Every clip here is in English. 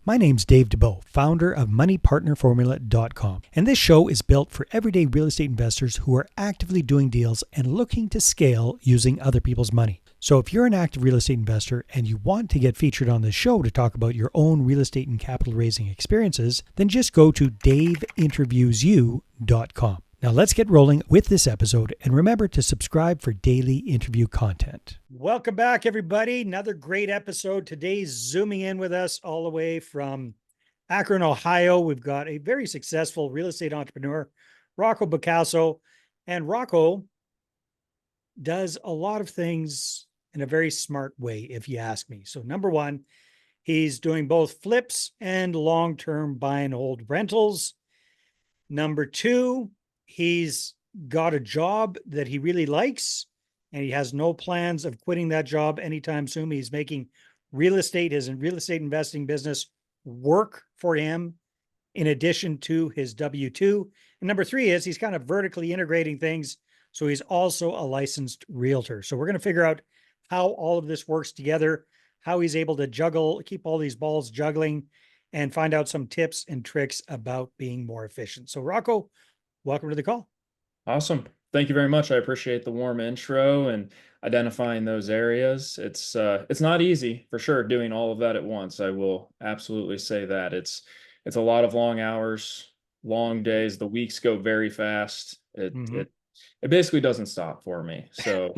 My name's Dave DeBoe, founder of MoneyPartnerFormula.com, and this show is built for everyday real estate investors who are actively doing deals and looking to scale using other people's money. So if you're an active real estate investor and you want to get featured on this show to talk about your own real estate and capital raising experiences, then just go to daveinterviewsyou.com. Now let's get rolling with this episode, and remember to subscribe for daily interview content. Welcome back, everybody. Another great episode. Today's zooming in with us all the way from Akron, Ohio. We've got a very successful real estate entrepreneur, Rocco Buccasso. And Rocco does a lot of things in a very smart way, if you ask me. So number one, he's doing both flips and long-term buy and hold rentals. Number two, he's got a job that he really likes, and he has no plans of quitting that job anytime soon. He's making real estate, his real estate investing business, work for him in addition to his W-2. And number three is he's kind of vertically integrating things. So he's also a licensed realtor. So we're going to figure out how all of this works together, how he's able to juggle, keep all these balls juggling, and find out some tips and tricks about being more efficient. So Rocco, welcome to the call. Awesome. Thank you very much. I appreciate the warm intro and identifying those areas. It's not easy for sure doing all of that at once. I will absolutely say that. It's a lot of long hours, long days. The weeks go very fast. It basically doesn't stop for me. So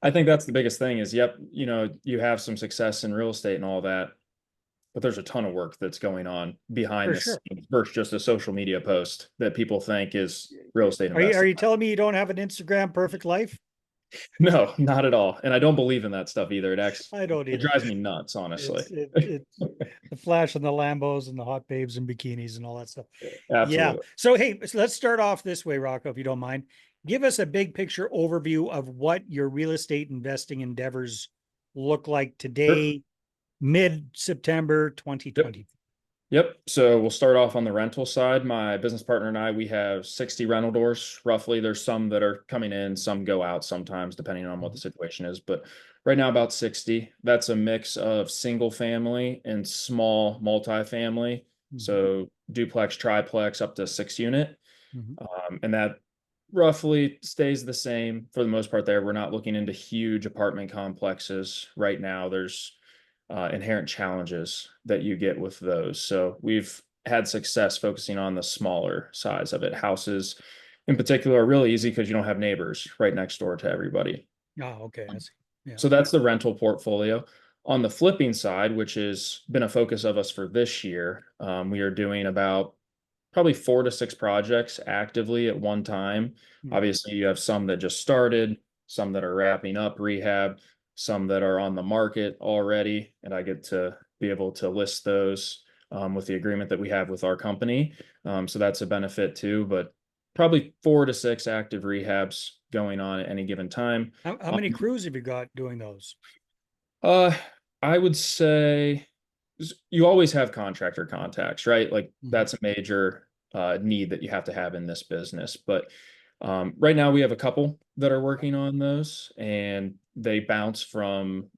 I think that's the biggest thing is, yep, you have some success in real estate and all that, but there's a ton of work that's going on behind For the sure. scenes versus just a social media post that people think is real estate Are investing. you telling me you don't have an Instagram perfect life? No, not at all. And I don't believe in that stuff either. I don't It either. drives me nuts, honestly. It's the flash and the Lambos and the hot babes and bikinis and all that stuff. Yeah. Absolutely. So hey, let's start off this way, Rocco, if you don't mind. Give us a big picture overview of what your real estate investing endeavors look like Sure. today, mid-September Yep. 2020. Yep. So we'll start off on the rental side. My business partner and I, we have 60 rental doors roughly. There's some that are coming in, some go out sometimes, depending on what the situation is. But right now, about 60. That's a mix of single family and small multifamily. Mhm. So duplex, triplex, up to 6 unit. Mhm. And that roughly stays the same for the most part there. We're not looking into huge apartment complexes right now. There's inherent challenges that you get with those. So we've had success focusing on the smaller size of it. Houses in particular are really easy because you don't have neighbors right next door to everybody. Oh, okay. I see. Yeah. So that's the rental portfolio. On the flipping side, which has been a focus of us for this year, we are doing about probably 4 to 6 projects actively at one time. Mhm. Obviously, you have some that just started, some that are wrapping up rehab, some that are on the market already, and I get to be able to list those with the agreement that we have with our company. So that's a benefit too, but probably 4 to 6 active rehabs going on at any given time. How many crews have you got doing those? Uh, I would say you always have contractor contacts, right? Like Mhm. that's a major need that you have to have in this business. But right now we have a couple that are working on those, and they bounce from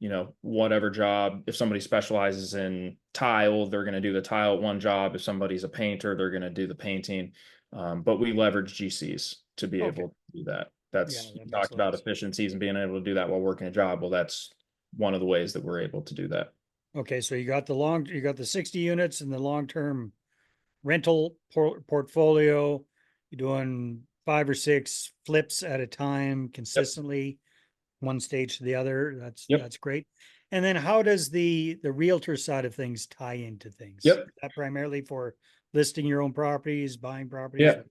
whatever job. If somebody specializes in tile, they're going to do the tile at one job. If somebody's a painter, they're going to do the painting. But we leverage GCs to be Okay. able to do that. Yeah, That's, you that makes talked a lot about of sense. efficiencies and being able to do that while working a job. Well, that's one of the ways that we're able to do that. Okay, so you got the 60 units and the long-term rental portfolio. You're doing 5 or 6 flips at a time Yep. consistently, one stage to the other. Yep. That's great. And then how does the realtor side of things tie into things? Yep. Is that primarily for listing your own properties, buying properties? Yeah.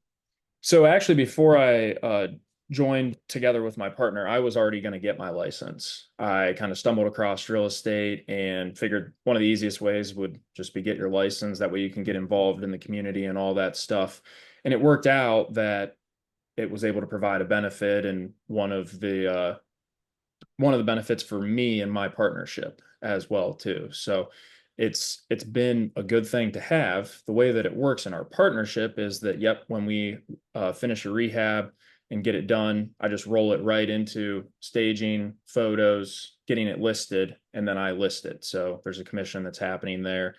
So actually, before I joined together with my partner, I was already going to get my license. I kind of stumbled across real estate and figured one of the easiest ways would just be get your license. That way you can get involved in the community and all that stuff. And it worked out that it was able to provide a benefit, and one of the benefits for me and my partnership as well too. So it's been a good thing to have. The way that it works in our partnership is that, yep, when we finish a rehab and get it done, I just roll it right into staging, photos, getting it listed, and then I list it. So there's a commission that's happening there.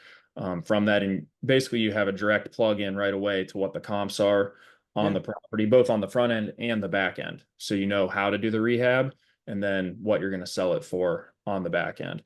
from that. And basically, you have a direct plug in right away to what the comps are on Yeah. the property, both on the front end and the back end. So you know how to do the rehab and then what you're going to sell it for on the back end.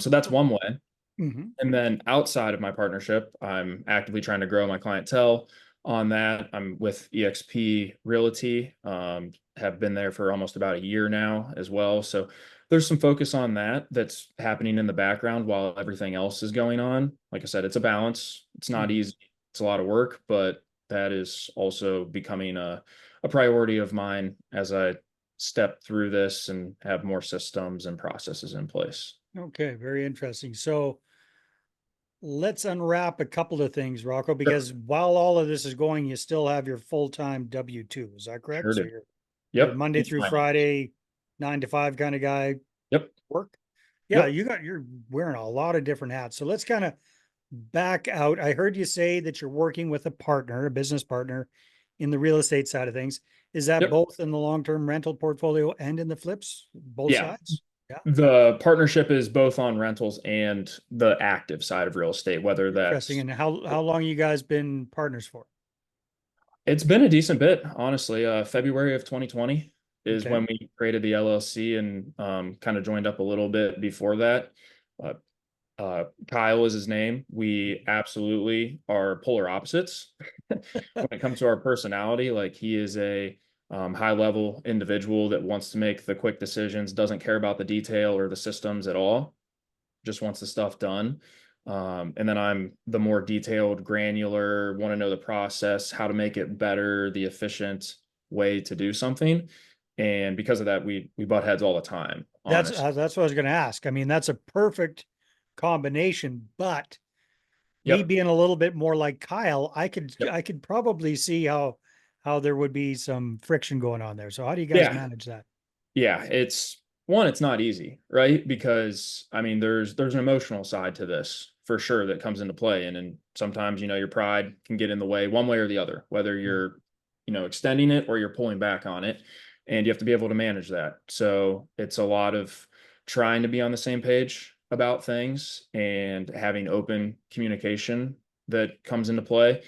So that's one way. Mm-hmm. And then outside of my partnership, I'm actively trying to grow my clientele on that. I'm with EXP Realty, have been there for almost about a year now as well. So there's some focus on that that's happening in the background while everything else is going on. Like I said, it's a balance. It's not Mm-hmm. easy. It's a lot of work, but that is also becoming a priority of mine as I step through this and have more systems and processes in place. Okay, very interesting. So let's unwrap a couple of things, Rocco, Sure. because while all of this is going, you still have your full-time W-2. Is that correct? Sure So do. you're Yep. Monday It's through finance. Friday, 9 to 5 kind of guy Yep. work. Yeah, Yep. you're wearing a lot of different hats. So let's kind of back out. I heard you say that you're working with a partner, a business partner in the real estate side of things. Is that Yep. both in the long-term rental portfolio and in the flips, both Yeah. sides? Yeah. The partnership is both on rentals and the active side of real estate, whether Interesting. that's And how long you guys been partners for? it's been a decent bit, honestly. February of 2020 is Okay. when we created the LLC and kind of joined up a little bit before that. Uh, Kyle is his name. We absolutely are polar opposites when it comes to our personality. Like he is a high level individual that wants to make the quick decisions, doesn't care about the detail or the systems at all, just wants the stuff done. And then I'm the more detailed, granular, want to know the process, how to make it better, the efficient way to do something. And because of that, we butt heads all the time, honest. That's what I was going to ask. I mean, that's a perfect combination, but me Yep. being a little bit more like Kyle, Yep. I could probably see how there would be some friction going on there. So how do you guys Yeah. manage that? Yeah, it's one, it's not easy, right? Because I mean, there's an emotional side to this for sure that comes into play. And sometimes, your pride can get in the way one way or the other, whether Yeah. you're, extending it or you're pulling back on it. And you have to be able to manage that. So it's a lot of trying to be on the same page about things and having open communication that comes into play.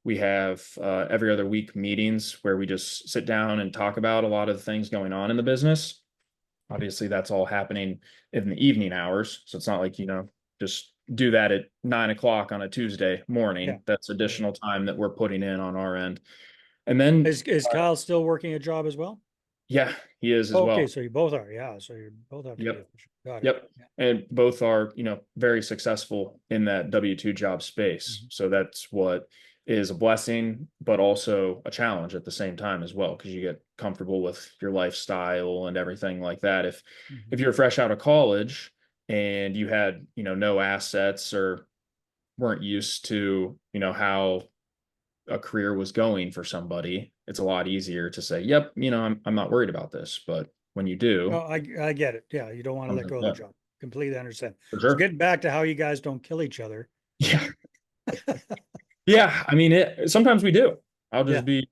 We have every other week meetings where we just sit down and talk about a lot of the things going on in the business. Obviously, that's all happening in the evening hours. So it's not like, just do that at 9 o'clock on a Tuesday Yeah. morning. That's Yeah. additional time that we're putting in on our end. And then, Is Kyle still working a job as well? yeah, he is as Okay, well. so you both are. Yeah. So you both have to be Yep. efficient. Got it. Yep. And both are, very successful in that W-2 job space. Mhm. So that's what is a blessing, but also a challenge at the same time as well, because you get comfortable with your lifestyle and everything like that. If Mhm. you're fresh out of college and you had, no assets or weren't used to, how a career was going for somebody, it's a lot easier to say, yep, I'm not worried about this. But when you No, do, I get it. Yeah, you don't want to let go of the yeah, job. Completely understand. for So sure. getting back to how you guys don't kill each other. Yeah. Yeah, I mean, sometimes we do. I'll Yeah. just be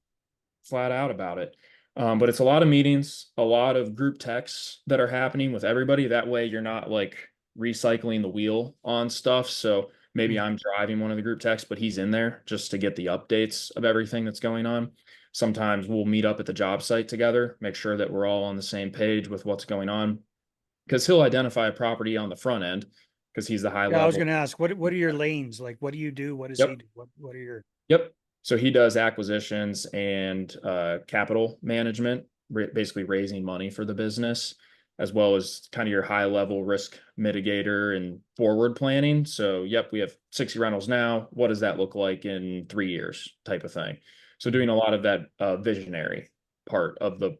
flat out about it. But it's a lot of meetings, a lot of group texts that are happening with everybody. That way, you're not like recycling the wheel on stuff. So maybe Mhm. I'm driving one of the group texts, but he's in there just to get the updates of everything that's going on. Sometimes we'll meet up at the job site together, make sure that we're all on the same page with what's going on, because he'll identify a property on the front end because he's the high Yeah, I was level. going to ask, what are your lanes? Like, what do you do? What does he Yep. do? What are your? Yep. So he does acquisitions and capital management, basically raising money for the business, as well as kind of your high level risk mitigator and forward planning. So, yep, we have 60 rentals now. What does that look like in 3 years, type of thing? So, doing a Mhm. lot of that visionary part of the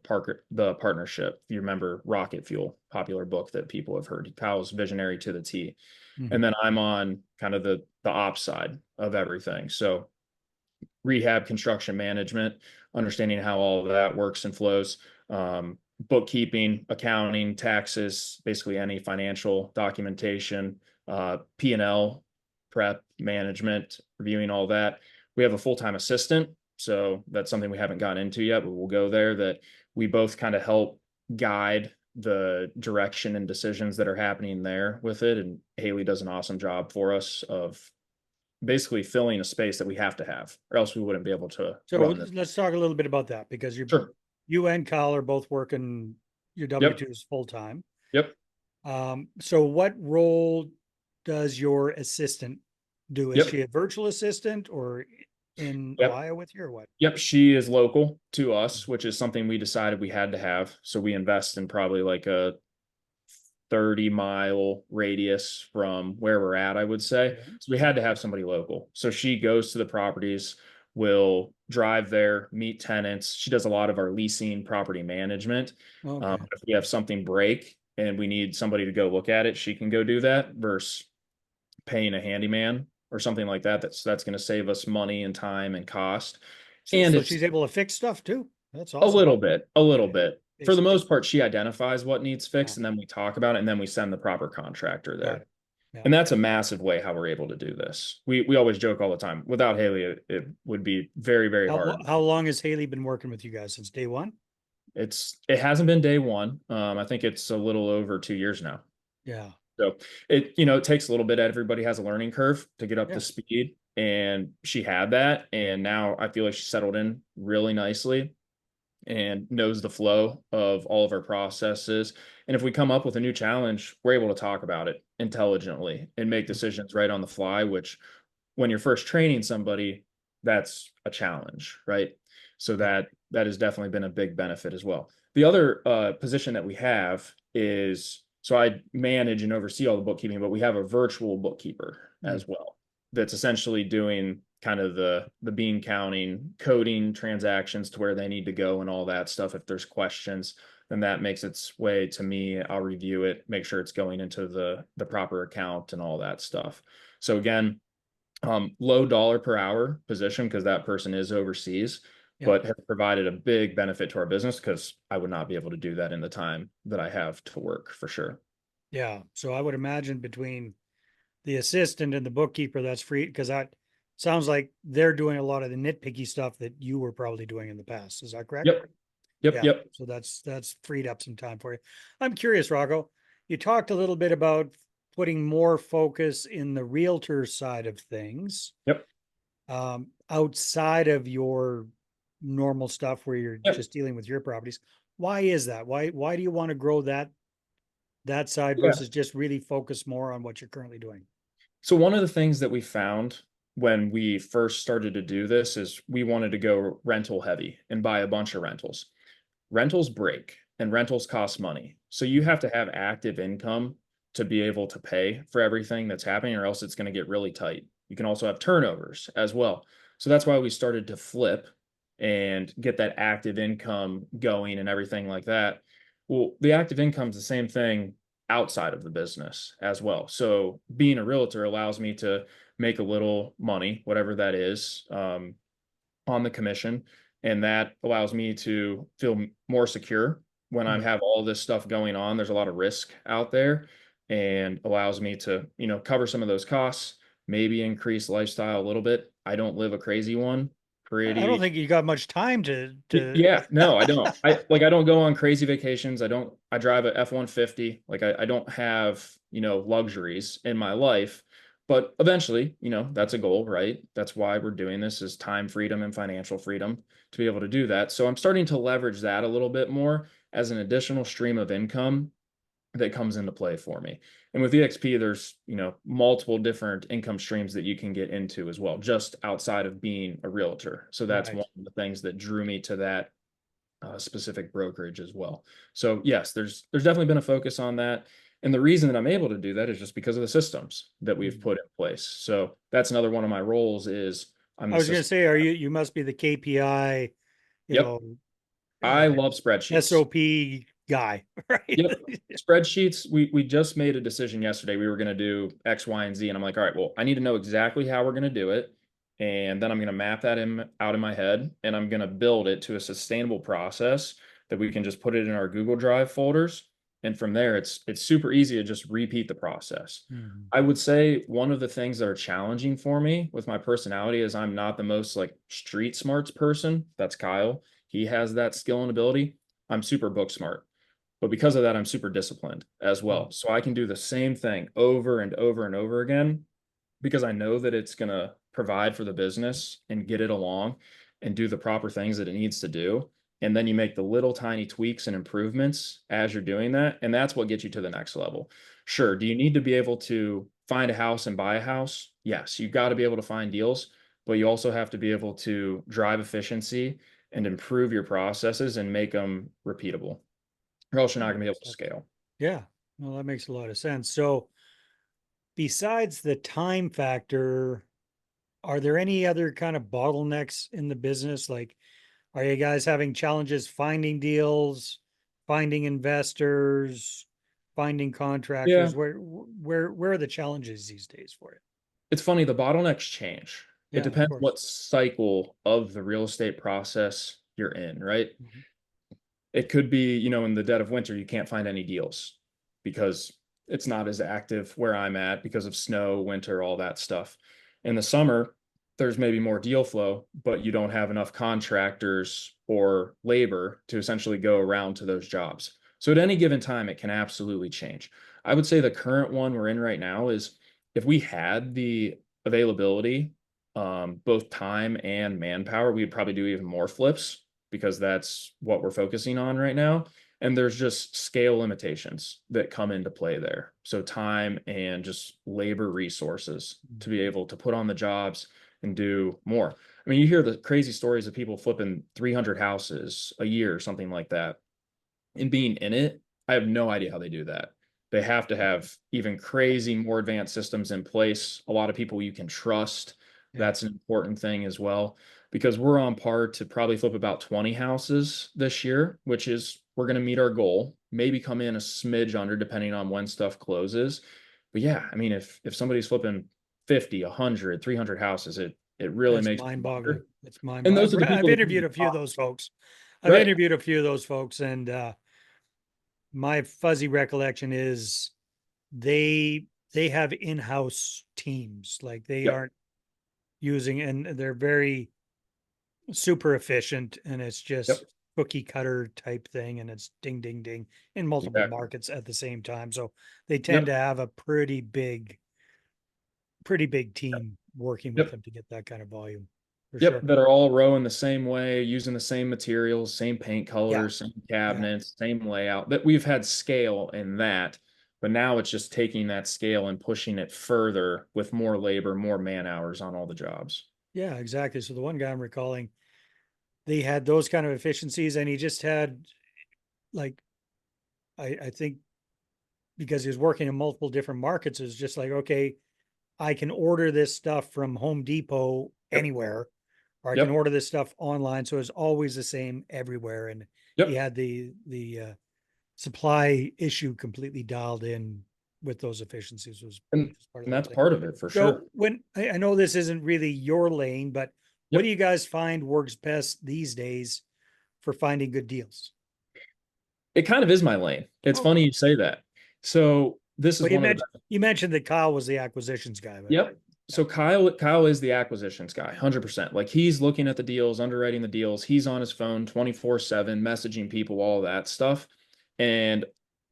partnership. If you remember Rocket Fuel, popular book that people have heard, Kyle's visionary to the T. And Mhm. then I'm on kind of the ops side of everything. So rehab construction management, understanding how all of that works and flows, bookkeeping, accounting, taxes, basically any financial documentation, P&L prep management, reviewing all that. We have a full-time assistant, so that's something we haven't gotten into yet, but we'll go there, that we both kind of help guide the direction and decisions that are happening there with it. And Haley does an awesome job for us of basically filling a space that we have to have, or else we wouldn't be able to So run this. let's talk a little bit about that because Sure. you and Kyle are both working your Yep. W-2s full time. Yep. So what role does your assistant do? Is Yep. she a virtual assistant or in Yep. Ohio with you or what? Yep. She is local to us, which is something we decided we had to have. So we invest in probably like a 30-mile radius from where we're at, I would say. Okay. So we had to have somebody local. So she goes to the properties, will drive there, meet tenants. She does a lot of our leasing, property management. Okay. If we have something break and we need somebody to go look at it, she can go do that versus paying a handyman or something like that. That's going to save us money and time and cost. So, And so it's she's able to fix stuff too. That's a awesome. little bit, a little Okay. bit. For the Basics. most part, she identifies what needs Yeah. fixed, and then we talk about it, and then we send the proper contractor Got there. it. Yeah. And that's a massive way how we're able to do this. We always joke all the time. Without Haley, it would be very, very hard. How long has Haley been working with you guys since day one? It hasn't been day one. I think it's a little over 2 years now. Yeah. So it takes a little bit. Everybody has a learning curve to get up to Yeah. speed. And she had that. And now I feel like she settled in really nicely and knows the flow of all of our processes. And if we come up with a new challenge, we're able to talk about it intelligently and make decisions right on the fly, which when you're first training somebody, that's a challenge, right? So Yeah. that has definitely been a big benefit as well. The other position that we have is so I manage and oversee all the bookkeeping, but we have a virtual bookkeeper Mm. as well that's essentially doing kind of the bean counting, coding transactions to where they need to go and all that stuff. If there's questions, then that makes its way to me. I'll review it, make sure it's going into the proper account and all that stuff. So again, low dollar per hour position because that person is overseas, Yeah. but has provided a big benefit to our business because I would not be able to do that in the time that I have to work for sure. Yeah. So I would imagine between the assistant and the bookkeeper, that's free because that sounds like they're doing a lot of the nitpicky stuff that you were probably doing in the past. Is that correct? Yep. Yep. Yeah. Yep. So that's freed up some time for you. I'm curious, Rocco. You talked a little bit about putting more focus in the realtor side of things, Yep. outside of your normal stuff where you're Yep. just dealing with your properties. Why is that? Why do you want to grow that side Yeah. versus just really focus more on what you're currently doing? So one of the things that we found when we first started to do this is we wanted to go rental heavy and buy a bunch of rentals. Rentals break and rentals cost money. So you have to have active income to be able to pay for everything that's happening, or else it's going to get really tight. You can also have turnovers as well. So that's why we started to flip and get that active income going and everything like that. Well, the active income is the same thing outside of the business as well. So being a realtor allows me to make a little money, whatever that is, on the commission. And that allows me to feel more secure when I Hmm. have all this stuff going on. There's a lot of risk out there and allows me to, cover some of those costs, maybe increase lifestyle a little bit. I don't live a crazy one. I don't Pretty think you got much time to yeah, no, I don't. I don't go on crazy vacations. I drive a F-150. Like I don't have, luxuries in my life. But eventually, that's a goal, right? That's why we're doing this is time freedom and financial freedom to be able to do that. So I'm starting to leverage that a little bit more as an additional stream of income that comes into play for me. And with EXP, there's, multiple different income streams that you can get into as well, just outside of being a realtor. So that's right. one of the things that drew me to that specific brokerage as well. So yes, there's definitely been a focus on that. And the reason that I'm able to do that is just because of the systems that we've Mhm. put in place. So that's another one of my roles is I'm I the was going to system. say, you must be the KPI, you Yep. know, I uh, love spreadsheets. SOP guy, right? Yep. Spreadsheets, we just made a decision yesterday. We were going to do X, Y, and Z. And I'm like, all right, well, I need to know exactly how we're going to do it. And then I'm going to map that out in my head and I'm going to build it to a sustainable process that we can just put it in our Google Drive folders. And from there, it's super easy to just repeat the process. Mhm. I would say one of the things that are challenging for me with my personality is I'm not the most like street smarts person. That's Kyle. He has that skill and ability. I'm super book smart. But because of that, I'm super disciplined as Mhm. well. So I can do the same thing over and over and over again because I know that it's going to provide for the business and get it along and do the proper things that it needs to do. And then you make the little tiny tweaks and improvements as you're doing that. And that's what gets you to the next level. Sure. Do you need to be able to find a house and buy a house? Yes, you've got to be able to find deals, but you also have to be able to drive efficiency and improve your processes and make them repeatable, or else you're not going to be able to scale. Yeah. Well, that makes a lot of sense. So, besides the time factor, are there any other kind of bottlenecks in the business? Like, are you guys having challenges finding deals, finding investors, finding Yeah, contractors? Where are the challenges these days for it? it's funny, the bottlenecks change. It Yeah, of depends course. what cycle of the real estate process you're in, right? Mhm. It could be, in the dead of winter, you can't find any deals because it's not as active where I'm at because of snow, winter, all that stuff. In the summer, there's maybe more deal flow, but you don't have enough contractors or labor to essentially go around to those jobs. So at any given time, it can absolutely change. I would say the current one we're in right now is if we had the availability, both time and manpower, we'd probably do even more flips because that's what we're focusing on right now. And there's just scale limitations that come into play there. So time and just labor resources to be able to put on the jobs and do more. I mean, you hear the crazy stories of people flipping 300 houses a year or something like that. And being in it, I have no idea how they do that. They have to have even crazy, more advanced systems in place. A lot of people you can trust. Yeah. That's an important thing as well, because we're on par to probably flip about 20 houses this year, which is we're going to meet our goal, maybe come in a smidge under depending on when stuff closes. But yeah, I mean, if somebody's flipping 50, 100, 300 houses, it really That's makes me mind-boggling. wonder. It's And mind-boggling. those are the I've people that do interviewed the a few of top, those folks. right? And my fuzzy recollection is they have in-house teams. Like they Yep. aren't using, and they're very super efficient, and it's Yep. just cookie cutter type thing, and it's ding ding ding in multiple Exactly. markets at the same time. So they tend to Yep. have a pretty big team working with Yep. them to get that kind of volume for Yep, sure. that are all rowing the same way, using the same materials, same paint Yeah, colors, same yeah, cabinets, same layout. That we've had scale in that, but now it's just taking that scale and pushing it further with more labor, more man hours on all the jobs. yeah, exactly. So the one guy I'm recalling, they had those kind of efficiencies, and he just had like I think because he was working in multiple different markets, is just like, okay, I can order this stuff from Home Depot Yep. anywhere, or I can Yep. order this stuff online. So it's always the same everywhere. And he Yep. had the supply issue completely dialed in with those efficiencies, And which was part of and that that's thing. part of it for So sure. when I know this isn't really your lane, but what do Yep. you guys find works best these days for finding good deals? It kind of is my lane. It's Okay. funny you say that. So this Well, is you one of the mentioned you mentioned that Kyle was the acquisitions guy, but Yep. yeah, So Kyle is the acquisitions guy, 100%. Like he's looking at the deals, underwriting the deals. He's on his phone 24/7, messaging people, all that stuff. And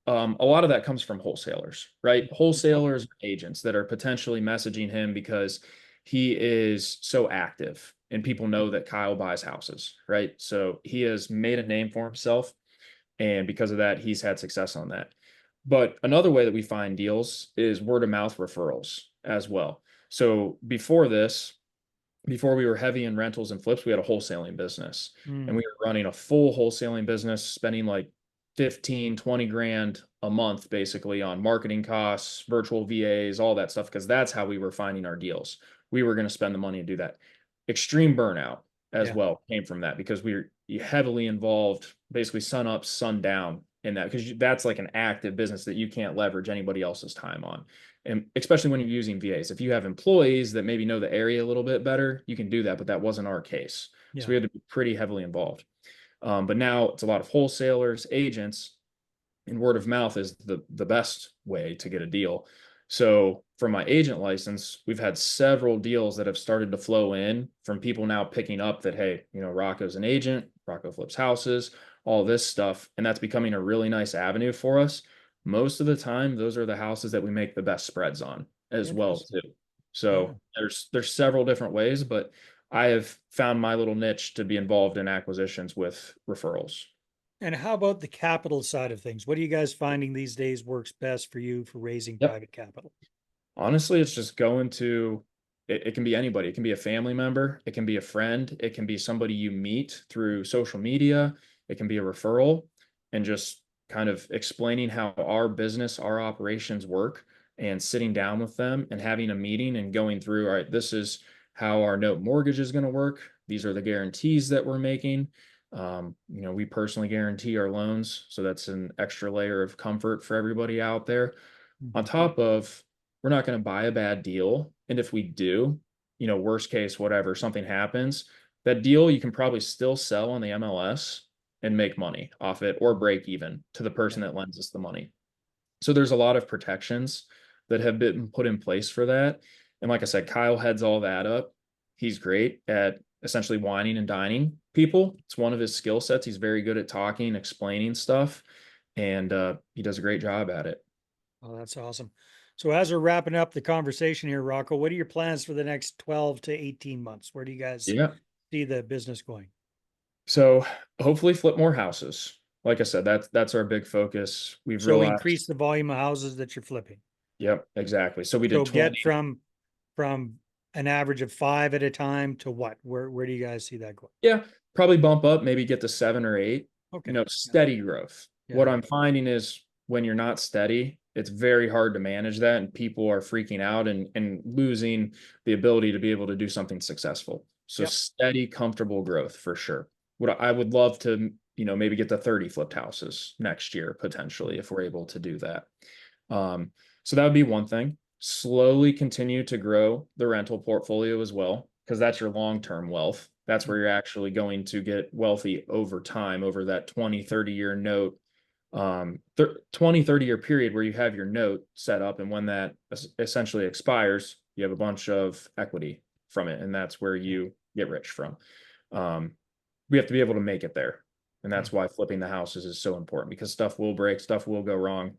a lot of that comes from wholesalers, right? okay, Wholesalers, agents that are potentially messaging him because he is so active and people know that Kyle buys houses, right? So he has made a name for himself. And because of that, he's had success on that. But another way that we find deals is word of mouth referrals as well. So before this, before we were heavy in rentals and flips, we had a wholesaling business and we mm, were running a full wholesaling business, spending like 15, 20 grand a month basically on marketing costs, virtual VAs, all that stuff, because that's how we were finding our deals. We were going to spend the money to do that. Extreme burnout as yeah, well came from that because we were heavily involved, basically sun up, sun down in that, because that's like an active business that you can't leverage anybody else's time on. And especially when you're using VAs. If you have employees that maybe know the area a little bit better, you can do that, but that wasn't our case. So yeah, we had to be pretty heavily involved. But now it's a lot of wholesalers, agents, and word of mouth is the best way to get a deal. So for my agent license, we've had several deals that have started to flow in from people now picking up that, hey, Rocco's an agent, Rocco flips houses, all this stuff. And that's becoming a really nice avenue for us. Most of the time, those are the houses that we make the best spreads on as well, interesting. too. So Yeah. there's several different ways, but I have found my little niche to be involved in acquisitions with referrals. And how about the capital side of things? What are you guys finding these days works best for you for raising Yep. private capital? Honestly, it's just going to it can be anybody. It can be a family member, it can be a friend, it can be somebody you meet through social media, it can be a referral, and just kind of explaining how our business, our operations work, and sitting down with them and having a meeting and going through, all right, this is how our note mortgage is going to work. These are the guarantees that we're making. We personally guarantee our loans, so that's an extra layer of comfort for everybody out there. On Mhm. top of, we're not going to buy a bad deal. And if we do, worst case, whatever, something happens, that deal you can probably still sell on the MLS and make money off it or break even to the Yeah. person that lends us the money. So there's a lot of protections that have been put in place for that. And like I said, Kyle heads all that up. He's great at essentially whining and dining people. It's one of his skill sets. He's very good at talking, explaining stuff, and he does a great job at it. Oh, that's awesome. So as we're wrapping up the conversation here, Rocco, what are your plans for the next 12 to 18 months? Where do you guys Yeah. see the business going? So hopefully flip more houses. Like I said, that's our big focus. We've So realized, increase the volume of houses that you're flipping. yep, exactly. So we did So get 20. from an average of 5 at a time to what? Where do you guys see that going? Yeah, probably bump up, maybe get to 7 or 8, Okay. Yeah. steady growth. Yeah. What Yeah. I'm finding is when you're not steady, it's very hard to manage that, and people are freaking out and losing the ability to be able to do something successful. So Yep. steady, comfortable growth for sure. What I would love to, maybe get to 30 flipped houses next year, potentially, if we're able to do that. Um, so that would be one thing. Slowly continue to grow the rental portfolio as well, because that's your long-term wealth. That's where you're actually going to get wealthy over time, over that 20, 30-year note, 20, 30-year period where you have your note set up. And when that essentially expires, you have a bunch of equity from it. And that's where Yeah. you get rich from. We have to be able to make it there. And Yeah. that's why flipping the houses is so important, because stuff will break, stuff will go wrong,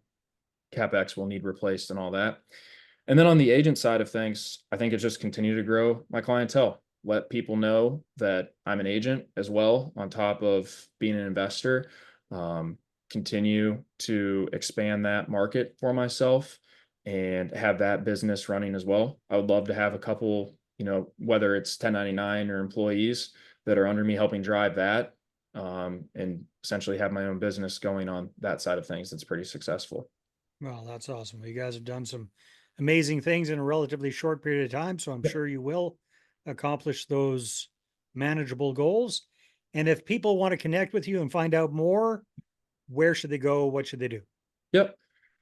CapEx will need replaced and all that. And then on the agent side of things, I think it's just continue to grow my clientele. Let people know that I'm an agent as well, on top of being an investor. Um, Continue to expand that market for myself and have that business running as well. I would love to have a couple, whether it's 1099 or employees that are under me helping drive that, and essentially have my own business going on that side of things that's pretty successful. Well, that's awesome. Well, you guys have done some amazing things in a relatively short period of time, so I'm sure you will accomplish those manageable goals. And if people want to connect with you and find out more, where should they go? What should they do? Yep.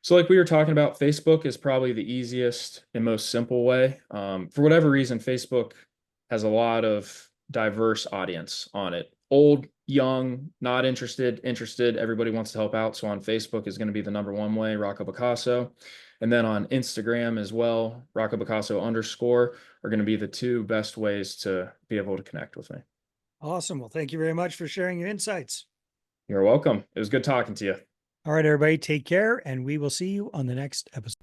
So, like we were talking about, Facebook is probably the easiest and most simple way. For whatever reason, Facebook has a lot of diverse audience on it. Old, young, not interested, interested. Everybody wants to help out. So on Facebook is going to be the number one way, Rocco Buccasso. And then on Instagram as well, Rocco Buccasso _ are going to be the two best ways to be able to connect with me. Awesome. Well, thank you very much for sharing your insights. You're welcome. It was good talking to you. All right, everybody, take care, and we will see you on the next episode.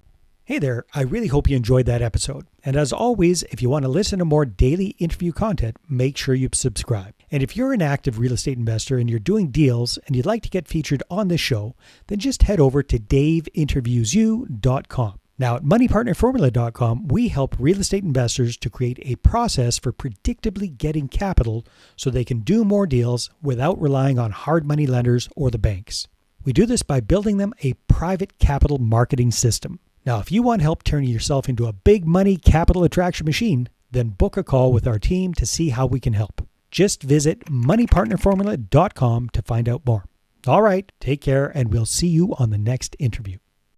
Hey there, I really hope you enjoyed that episode. And as always, if you want to listen to more daily interview content, make sure you subscribe. And if you're an active real estate investor and you're doing deals and you'd like to get featured on this show, then just head over to daveinterviewyou.com. Now at moneypartnerformula.com, we help real estate investors to create a process for predictably getting capital so they can do more deals without relying on hard money lenders or the banks. We do this by building them a private capital marketing system. Now, if you want help turning yourself into a big money capital attraction machine, then book a call with our team to see how we can help. Just visit moneypartnerformula.com to find out more. All right, take care, and we'll see you on the next interview.